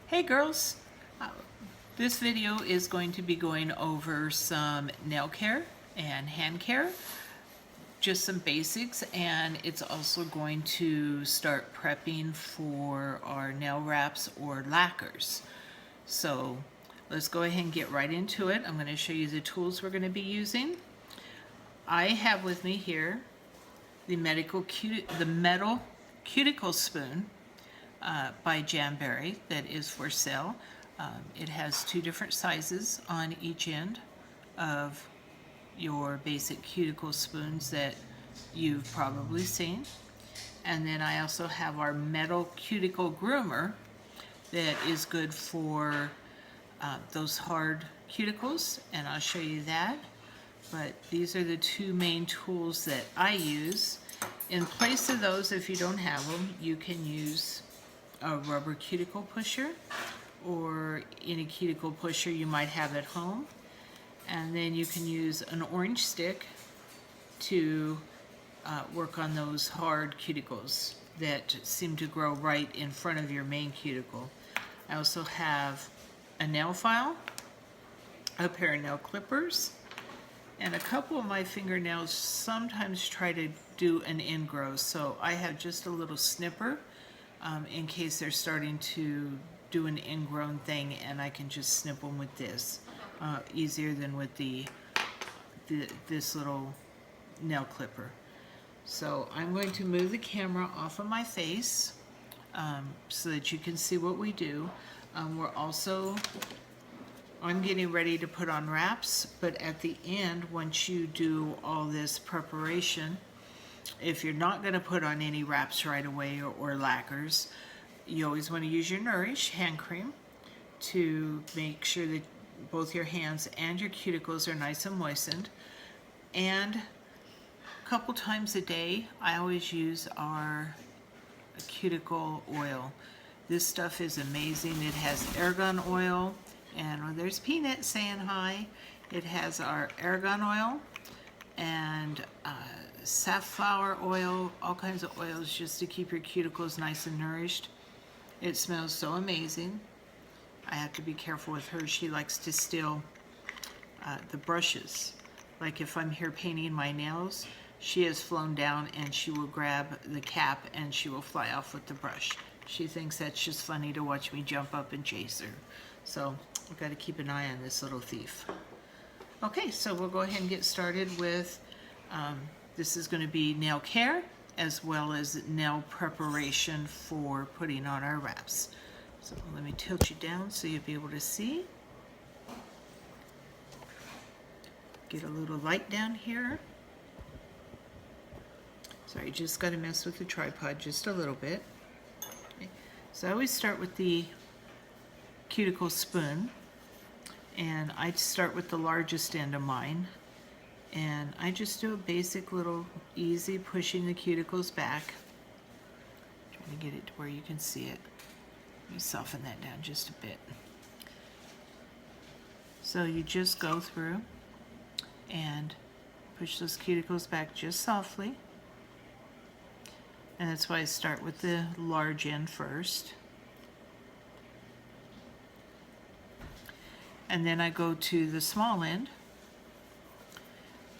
Hey girls, uh, this video is going to be going over some nail care and hand care, just some basics, and it's also going to start prepping for our nail wraps or lacquers. So let's go ahead and get right into it. I'm going to show you the tools we're going to be using. I have with me here the metal cuticle spoon by Jamberry that is for sale. It has two different sizes on each end of your basic cuticle spoons that you've probably seen. And then I also have our metal cuticle groomer that is good for those hard cuticles, and I'll show you that. But these are the two main tools that I use. In place of those, if you don't have them, you can use a rubber cuticle pusher or any cuticle pusher you might have at home. And then you can use an orange stick to work on those hard cuticles that seem to grow right in front of your main cuticle. I also have a nail file, a pair of nail clippers, and a couple of my fingernails sometimes try to do an ingrowth, so I have just a little snipper in case they're starting to do an ingrown thing, and I can just snip them with this. Easier than with this little nail clipper. So I'm going to move the camera off of my face so that you can see what we do. I'm getting ready to put on wraps, but at the end, once you do all this preparation, if you're not going to put on any wraps right away or lacquers, you always want to use your Nourish hand cream to make sure that both your hands and your cuticles are nice and moistened. And a couple times a day, I always use our cuticle oil. This stuff is amazing. It has argan oil, and there's Peanut saying hi. It has our argan oil and safflower oil, all kinds of oils just to keep your cuticles nice and nourished. It smells so amazing. I have to be careful with her. She likes to steal the brushes. Like if I'm here painting my nails, she has flown down and she will grab the cap and she will fly off with the brush. She thinks that's just funny to watch me jump up and chase her. So I've got to keep an eye on this little thief. Okay, so we'll go ahead and get started with, this is going to be nail care as well as nail preparation for putting on our wraps. So let me tilt you down so you'll be able to see. Get a little light down here. Sorry, just got to mess with the tripod just a little bit. Okay. So I always start with the cuticle spoon, and I start with the largest end of mine, and I just do a basic little easy pushing the cuticles back. Trying to get it to where you can see it. Let me soften that down just a bit. So you just go through and push those cuticles back just softly. And that's why I start with the large end first. And then I go to the small end.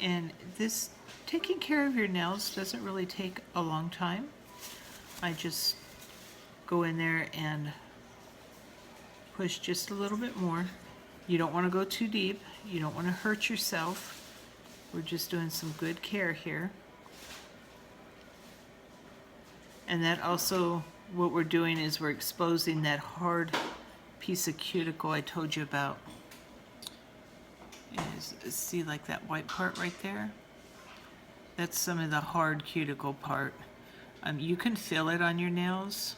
And this, taking care of your nails doesn't really take a long time. I just go in there and push just a little bit more. You don't want to go too deep. You don't want to hurt yourself. We're just doing some good care here. And that also, what we're doing is we're exposing that hard piece of cuticle I told you about. See, like that white part right there? That's some of the hard cuticle part. You can feel it on your nails.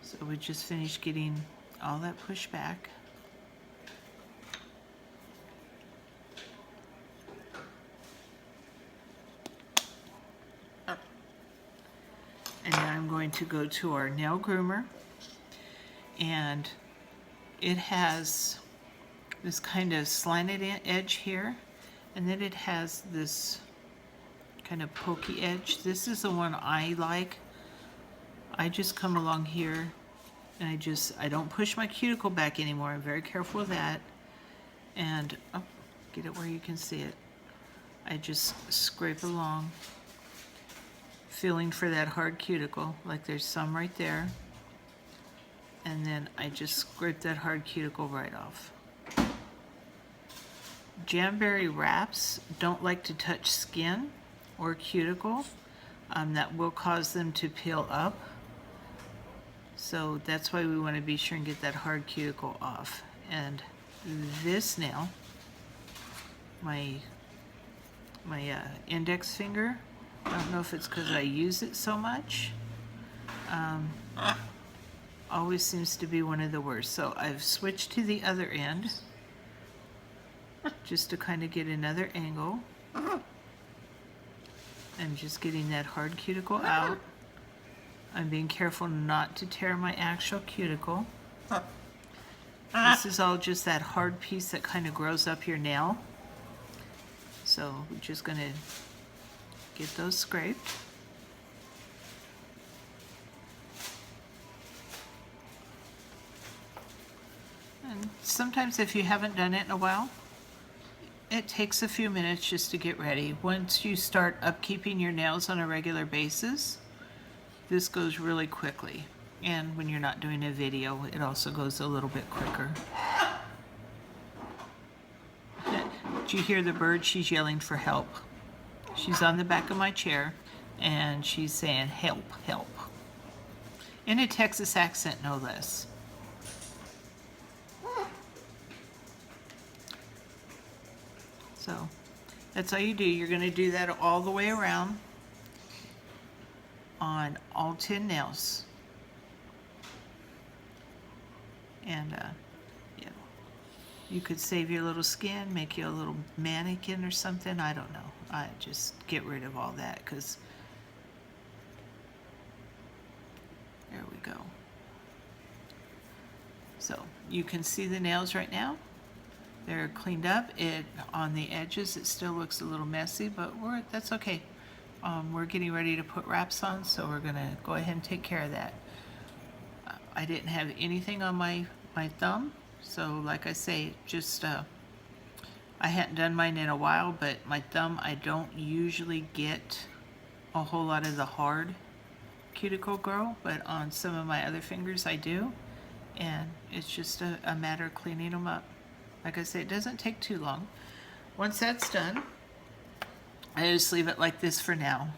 So we just finished getting all that pushed back. And now I'm going to go to our nail groomer, and it has this kind of slanted edge here, and then it has this kind of pokey edge. This is the one I like. I just come along here And I don't push my cuticle back anymore. I'm very careful with that. And get it where you can see it. I just scrape along, feeling for that hard cuticle, like there's some right there. And then I just scrape that hard cuticle right off. Jamberry wraps don't like to touch skin or cuticle. That will cause them to peel up. So that's why we want to be sure and get that hard cuticle off. And this nail, my index finger, I don't know if it's because I use it so much, always seems to be one of the worst. So I've switched to the other end just to kind of get another angle. I'm just getting that hard cuticle out. I'm being careful not to tear my actual cuticle. This is all just that hard piece that kind of grows up your nail. So we're just going to get those scraped. And sometimes if you haven't done it in a while, it takes a few minutes just to get ready. Once you start upkeeping your nails on a regular basis, this goes really quickly. And when you're not doing a video, it also goes a little bit quicker. Did you hear the bird? She's yelling for help. She's on the back of my chair and she's saying, help, help. In a Texas accent, no less. So that's all you do. You're going to do that all the way around on all 10 nails. And yeah, you could save your little skin, make you a little mannequin or something. I don't know. I just get rid of all that because there we go. So you can see the nails right now. They're cleaned up. On the edges, it still looks a little messy, but that's okay. We're getting ready to put wraps on, so we're gonna go ahead and take care of that. I didn't have anything on my thumb, so like I say, just I hadn't done mine in a while, but my thumb, I don't usually get a whole lot of the hard cuticle grow, but on some of my other fingers I do, and it's just a matter of cleaning them up. Like I say, it doesn't take too long. Once that's done, I just leave it like this for now.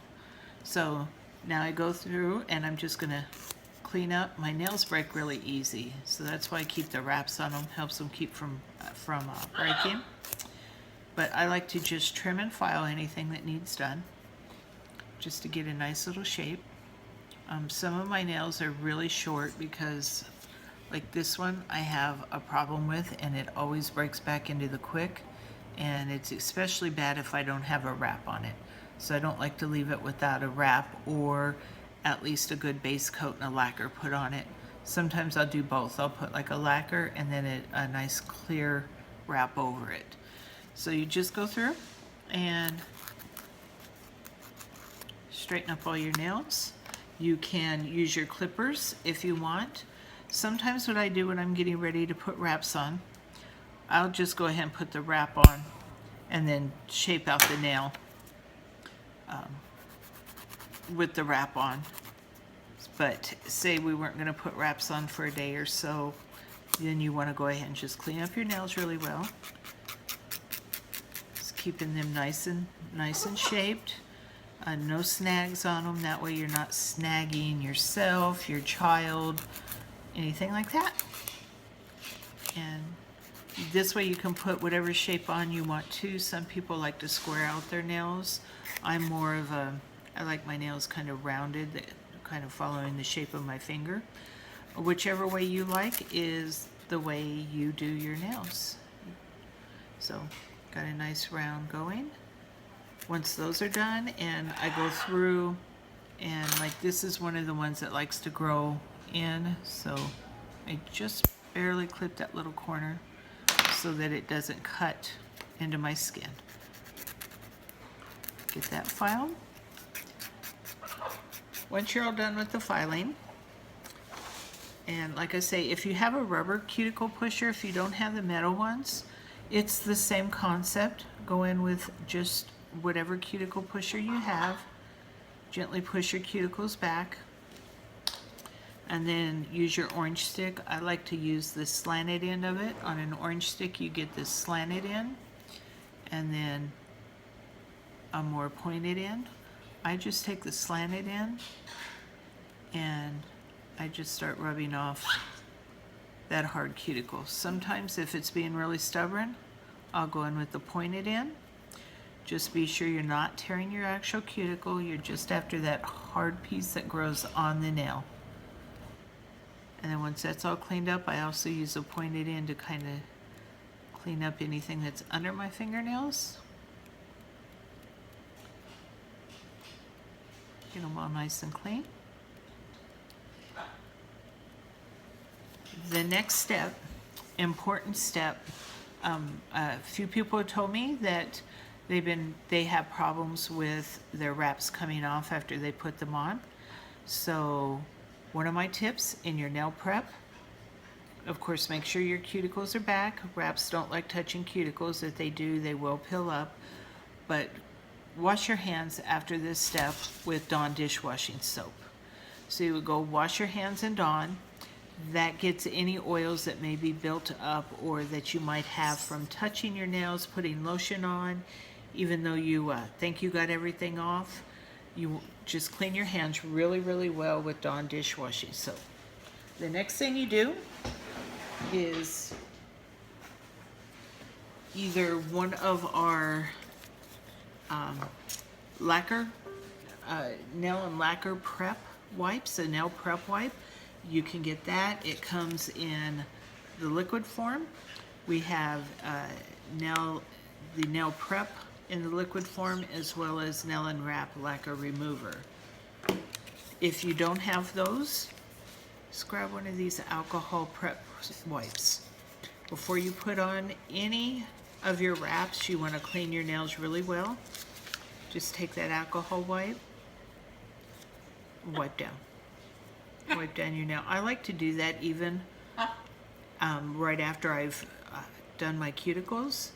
So now I go through and I'm just gonna clean up. My nails break really easy, so that's why I keep the wraps on them. Helps them keep from breaking. But I like to just trim and file anything that needs done, just to get a nice little shape. Some of my nails are really short because, like this one, I have a problem with, and it always breaks back into the quick, and it's especially bad if I don't have a wrap on it. So I don't like to leave it without a wrap, or at least a good base coat and a lacquer put on it. Sometimes I'll do both. I'll put like a lacquer and then a nice clear wrap over it. So you just go through and straighten up all your nails. You can use your clippers if you want. Sometimes what I do when I'm getting ready to put wraps on, I'll just go ahead and put the wrap on and then shape out the nail with the wrap on. But say we weren't going to put wraps on for a day or so, then you want to go ahead and just clean up your nails really well. Just keeping them nice and shaped. No snags on them. That way you're not snagging yourself, your child, anything like that. And this way you can put whatever shape on you want to. Some people like to square out their nails. I'm more of I like my nails kind of rounded, kind of following the shape of my finger. Whichever way you like is the way you do your nails. So got a nice round going. Once those are done, and I go through, and like this is one of the ones that likes to grow in, so I just barely clip that little corner so that it doesn't cut into my skin. Get that filed. Once you're all done with the filing, And like I say, if you have a rubber cuticle pusher, if you don't have the metal ones, it's the same concept. Go in with just whatever cuticle pusher you have. Gently push your cuticles back. And then use your orange stick. I like to use the slanted end of it. On an orange stick, you get this slanted end, and then a more pointed end. I just take the slanted end and I just start rubbing off that hard cuticle. Sometimes if it's being really stubborn, I'll go in with the pointed end. Just be sure you're not tearing your actual cuticle, you're just after that hard piece that grows on the nail. And then once that's all cleaned up, I also use a pointed end to kind of clean up anything that's under my fingernails. Get them all nice and clean. The next step, important step, a few people have told me that they have problems with their wraps coming off after they put them on. So one of my tips in your nail prep, of course, make sure your cuticles are back. Wraps don't like touching cuticles. If they do, they will pill up. But wash your hands after this step with Dawn dishwashing soap. So you would go wash your hands in Dawn. That gets any oils that may be built up or that you might have from touching your nails, putting lotion on. Even though you think you got everything off, you just clean your hands really, really well with Dawn dishwashing soap. The next thing you do is either one of our lacquer, nail and lacquer prep wipes, a nail prep wipe. You can get that. It comes in the liquid form. We have the nail prep in the liquid form, as well as nail and wrap lacquer remover. If you don't have those, just grab one of these alcohol prep wipes. Before you put on any of your wraps, you want to clean your nails really well. Just take that alcohol wipe, wipe down your nail. I like to do that even right after I've done my cuticles.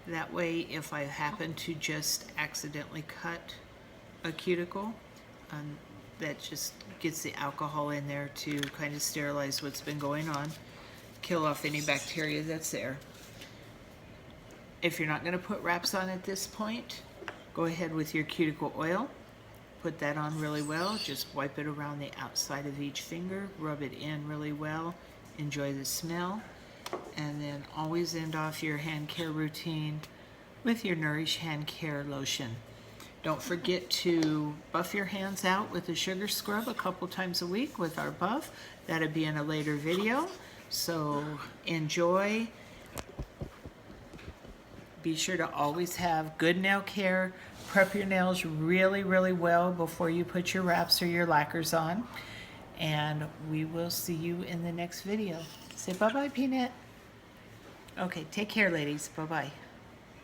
That way, if I happen to just accidentally cut a cuticle, that just gets the alcohol in there to kind of sterilize what's been going on, kill off any bacteria that's there. If you're not going to put wraps on at this point, go ahead with your cuticle oil. Put that on really well. Just wipe it around the outside of each finger. Rub it in really well. Enjoy the smell. And then always end off your hand care routine with your Nourish Hand Care lotion. Don't forget to buff your hands out with a sugar scrub a couple times a week with our buff. That'll be in a later video. So enjoy. Be sure to always have good nail care. Prep your nails really, really well before you put your wraps or your lacquers on. And we will see you in the next video. Say bye-bye, Peanut. Okay, take care, ladies. Bye-bye.